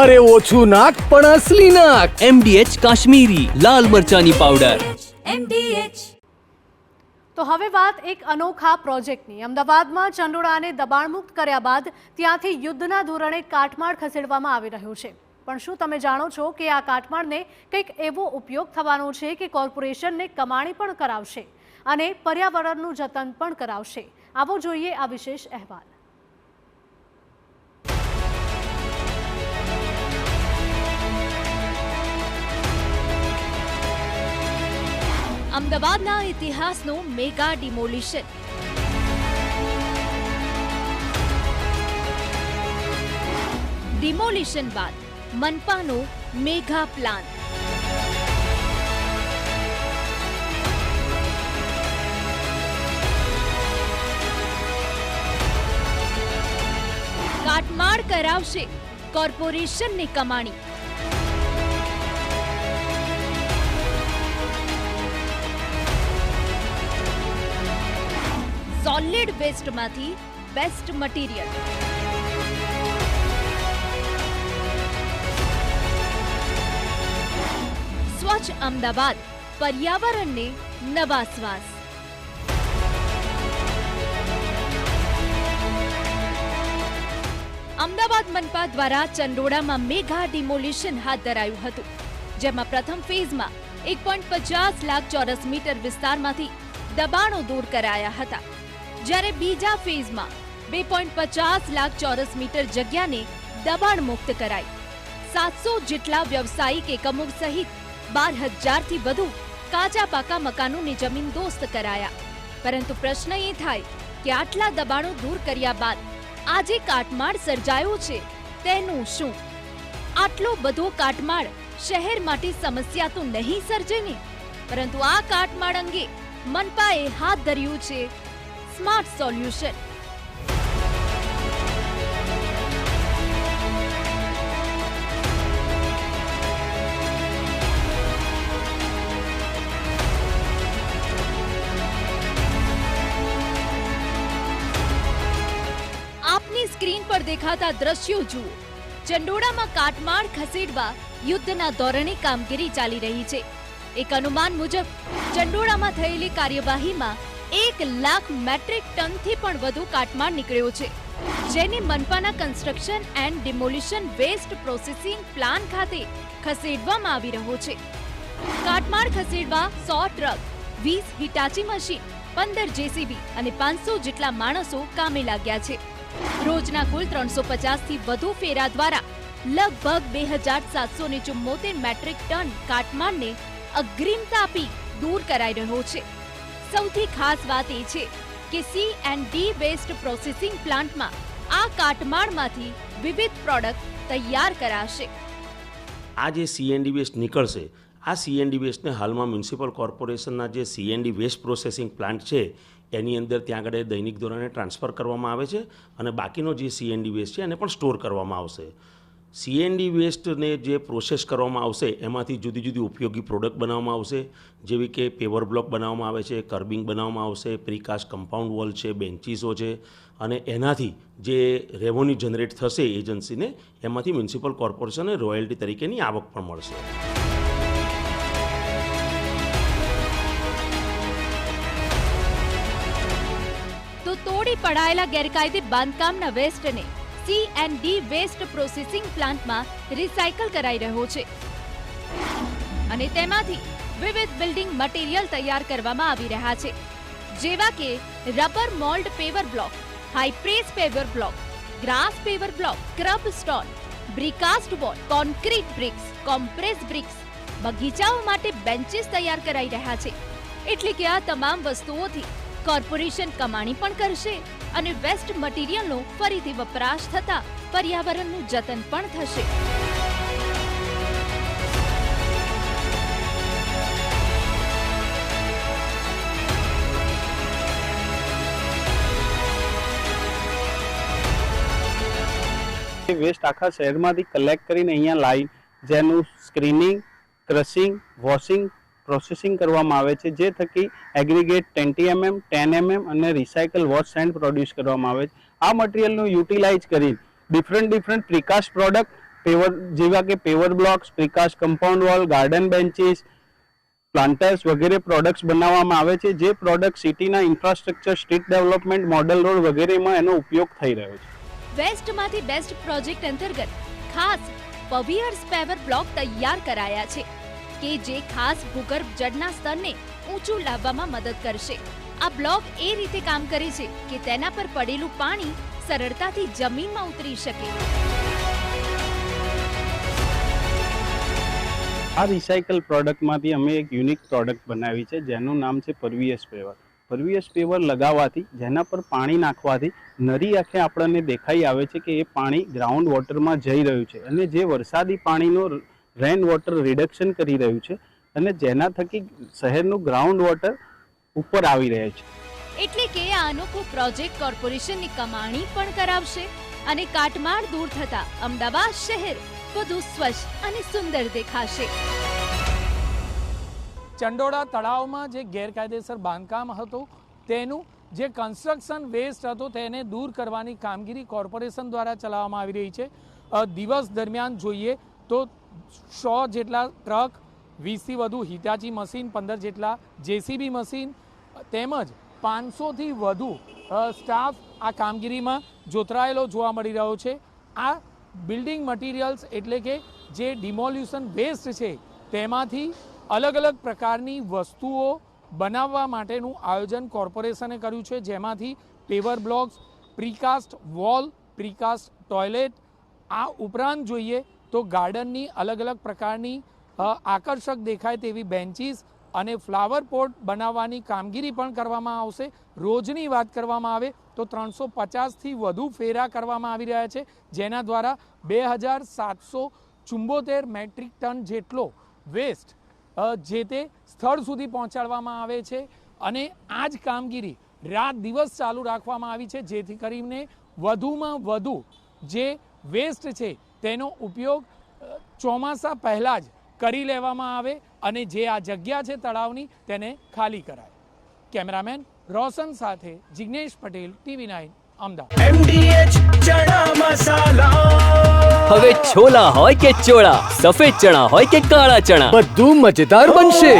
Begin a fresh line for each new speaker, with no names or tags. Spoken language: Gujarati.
અરે ઓછું નાક પણ અસલી નાક.
MDH કાશ્મીરી લાલ મરચાની પાવડર.
MDH.
તો હવે વાત એક અનોખા પ્રોજેક્ટની. અમદાવાદમાં ચંડોળાને દબાણમુક્ત કર્યા બાદ ત્યાંથી યુદ્ધના ધોરણે કાટમાળ ખસેડવામાં આવી રહ્યું છે. પણ શું તમે જાણો છો કે આ કાટમાળને કંઈક એવો ઉપયોગ થવાનો છે કે કોર્પોરેશનને કમાણી પણ કરાવશે અને પર્યાવરણનું જતન પણ કરાવશે? આવો જોઈએ આ વિશેષ અહેવાલ.
અમદાવાદના ઇતિહાસનું મેગા ડિમોલિશન. ડિમોલિશન બાદ મનપાનો મેગા પ્લાન. કાટમાળ કરાવશે કોર્પોરેશનની કમાણી. સોલિડ વેસ્ટમાંથી બેસ્ટ મટીરિયલ. સ્વચ્છ અમદાવાદ, પર્યાવરણને નવા શ્વાસ. અમદાવાદ મનપા દ્વારા ચંડોળામાં મેગા ડિમોલિશન હાથ ધરાયું હતું, જેમાં પ્રથમ ફેઝમાં 1.50 લાખ ચોરસ મીટર વિસ્તારમાંથી દબાણો દૂર કરાયા હતા, જ્યારે બીજા ફેઝમાં 2.50 લાખ ચોરસ મીટર જગ્યાને દબાણ મુક્ત કરાઈ. 700 જેટલા વ્યવસાયિક એકમો સહિત 12,000થી વધુ કાચા પાકા મકાનોને જમીન દોસ્ત કરાયા. પરંતુ પ્રશ્ન એ થાય કે આટલા દબાણો દૂર કર્યા બાદ આજે કાટમાળ સર્જાયો છે તેનું શું? આટલો બધો કાટમાળ શહેર માટે સમસ્યા તો નહીં સર્જે ને? પરંતુ આ કાટમાળ અંગે મનપાએ હાથ ધર્યું છે સ્માર્ટ સોલ્યુશન. આપની સ્ક્રીન પર દેખાતા દ્રશ્યો જુઓ. ચંડોળામાં કાટમાળ ખસેડવા યુદ્ધના ધોરણે કામગીરી ચાલી રહી છે. એક અનુમાન મુજબ ચંડોળામાં થયેલી કાર્યવાહીમાં 1 લાખ મેટ્રિક ટનથી પણ વધુ કાટમાળ નીકળ્યો છે, જેને મનપાના construction and demolition waste processing plant ખાતે ખસેડવામાં આવી રહ્યો છે. કાટમાળ ખસેડવા 100 ટ્રક, 20 હિટાચી મશીન, 15 જેસીબી અને 500 જેટલા માણસો કામે લાગ્યા છે. રોજના કુલ 350થી વધુ ફેરા દ્વારા લગભગ 2774 મેટ્રિક ટન કાટમાળને અગ્રિમતા આપી દૂર કરાઈ રહ્યો છે. સૌથી ખાસ વાત એ છે કે C&D વેસ્ટ પ્રોસેસિંગ પ્લાન્ટમાં આ કાટમાળમાંથી વિવિધ પ્રોડક્ટ તૈયાર કરાશે.
આ જે C&D વેસ્ટ નીકળશે, આ C&D વેસ્ટને હાલમાં મ્યુનિસિપલ કોર્પોરેશનના જે C&D વેસ્ટ પ્રોસેસિંગ પ્લાન્ટ છે એની અંદર ત્યાં આગળ દૈનિક ધોરણે ટ્રાન્સફર કરવામાં આવે છે અને બાકીનો જે C&D વેસ્ટ છે એને પણ સ્ટોર કરવામાં આવશે. C&D વેસ્ટને જે પ્રોસેસ કરવામાં આવશે એમાંથી જુદી જુદી ઉપયોગી પ્રોડક્ટ બનાવવામાં આવશે, જેવી કે પેવર બ્લોક બનાવવામાં આવે છે, કર્બિંગ બનાવવામાં આવશે, પ્રીકાસ્ટ કમ્પાઉન્ડ વોલ છે, બેન્ચીસો છે, અને એનાથી જે રેવન્યુ જનરેટ થશે એજન્સીને, એમાંથી મ્યુનિસિપલ કોર્પોરેશનને રોયલ્ટી તરીકેની આવક પણ મળશે.
તો તોડી પડાયેલા ગેરકાયદે બાંધકામના વેસ્ટને C&D વેસ્ટ પ્રોસેસિંગ પ્લાન્ટમાં રિસાયકલ કરાઈ રહ્યો છે અને તેમાંથી વિવિધ બિલ્ડિંગ મટીરિયલ તૈયાર કરવામાં આવી રહ્યા છે, જેવા કે rubber mould paver block, high press paver block, grass paver block, kerb stone, precast wall, concrete bricks, compress bricks, બગીચાઓ માટે બેન્ચીસ તૈયાર કરાઈ રહ્યા છે. એટલે કે આ તમામ વસ્તુઓથી કોર્પોરેશન કમાણી પણ કરશે અને વેસ્ટ મટીરિયલનો ફરીથી વપરાશ થતા પર્યાવરણનું જતન પણ થશે.
વેસ્ટ આખા શહેરમાંથી કલેક્ટ કરીને અહીંયા લાવી જેનું સ્ક્રીનિંગ, ક્રશિંગ, વોશિંગ, પ્રોસેસિંગ કરવામાં આવે છે, જે થકી એગ્રીગેટ 20 mm, 10 mm અને રિસાયકલ વોશ સેન્ડ પ્રોડ્યુસ કરવામાં આવે છે. આ મટીરિયલનું યુટિલાઇઝ કરી ડિફરન્ટ પ્રીકાસ્ટ પ્રોડક્ટ જેવા કે paver blocks, precast compound wall, garden benches, planters વગેરે પ્રોડક્ટ્સ બનાવવામાં આવે છે, જે પ્રોડક્ટ સિટીના infrastructure, street development, model road વગેરેમાં એનો ઉપયોગ થઈ રહ્યો છે.
વેસ્ટમાંથી બેસ્ટ પ્રોજેક્ટ અંતર્ગત ખાસ પવિયર્સ પેવર બ્લોક તૈયાર કરાયા છે કે જે ખાસ ભૂગર્ભ જળના સ્તરને ઊંચું લાવવામાં મદદ કરશે. આ બ્લોક એ રીતે કામ કરે છે કે તેના પર પડેલું પાણી સરળતાથી જમીનમાં ઉતરી શકે.
આ રિસાયકલ પ્રોડક્ટમાંથી અમે એક યુનિક પ્રોડક્ટ બનાવી છે જેનું નામ છે પરવિયસ પેવર. પરવિયસ પેવર લગાવવાથી, જેના પર પાણી નાખવાથી નરી આંખે આપણને દેખાઈ આવે છે કે એ પાણી ગ્રાઉન્ડ વોટરમાં જઈ રહ્યું છે અને જે વરસાદી પાણીનો રેન વોટર રિડક્શન કરી રહ્યું છે અને જેના થકી શહેરનું ગ્રાઉન્ડ વોટર ઉપર આવી રહ્યા છે.
એટલે કે આ અનોખો પ્રોજેક્ટ કોર્પોરેશનની કમાણી પણ કરાવશે અને કાટમાળ દૂર થતા અમદાવાદ શહેર વધુ સ્વચ્છ અને સુંદર દેખાશે.
ચંડોળા તળાવમાં જે ગેરકાયદેસર બાંધકામ હતું તેનું જે કન્સ્ટ્રક્શન વેસ્ટ હતો તેને દૂર કરવાની કામગીરી કોર્પોરેશન દ્વારા ચલાવવામાં આવી રહી છે. દિવસ દરમિયાન જોઈએ તો 100 જેટલા ટ્રક, 20થી વધુ હિટાચી મશીન, 15 જેટલા જેસીબી મશીન તેમજ 500થી વધુ સ્ટાફ આ કામગીરીમાં જોતરાયેલો જોવા મળી રહ્યો છે. આ બિલ્ડિંગ મટીરિયલ્સ એટલે કે જે ડિમોલ્યુશન વેસ્ટ છે તેમાંથી અલગ અલગ પ્રકારની વસ્તુઓ બનાવવા માટેનું આયોજન કોર્પોરેશને કર્યું છે, જેમાંથી paver blocks, precast wall, precast toilet, આ ઉપરાંત જોઈએ તો ગાર્ડનની અલગ અલગ પ્રકારની આકર્ષક દેખાય તેવી બેન્ચીસ અને ફ્લાવર પોટ બનાવવાની કામગીરી પણ કરવામાં આવશે. રોજની વાત કરવામાં આવે તો 350થી વધુ ફેરા કરવામાં આવી રહ્યા છે, જેના દ્વારા 2774 મેટ્રિક ટન જેટલો વેસ્ટ જે તે સ્થળ સુધી પહોંચાડવામાં આવે છે. અને આ જ કામગીરી રાત દિવસ ચાલુ રાખવામાં આવી છે, જેથી કરીને વધુમાં વધુ જે વેસ્ટ છે તેનો ઉપયોગ ચોમાસા પહેલાં જ કરી લેવામાં આવે અને જે આ જગ્યા છે તળાવની તેને ખાલી કરાય. કેમેરામેન રોશન સાથે જિગ્નેશ પટેલ, TV9 અમદાવાદ.
હવે છોલા હોય કે ચોળા, સફેદ ચણા હોય કે કાળા ચણા,
બધું મજેદાર બનશે.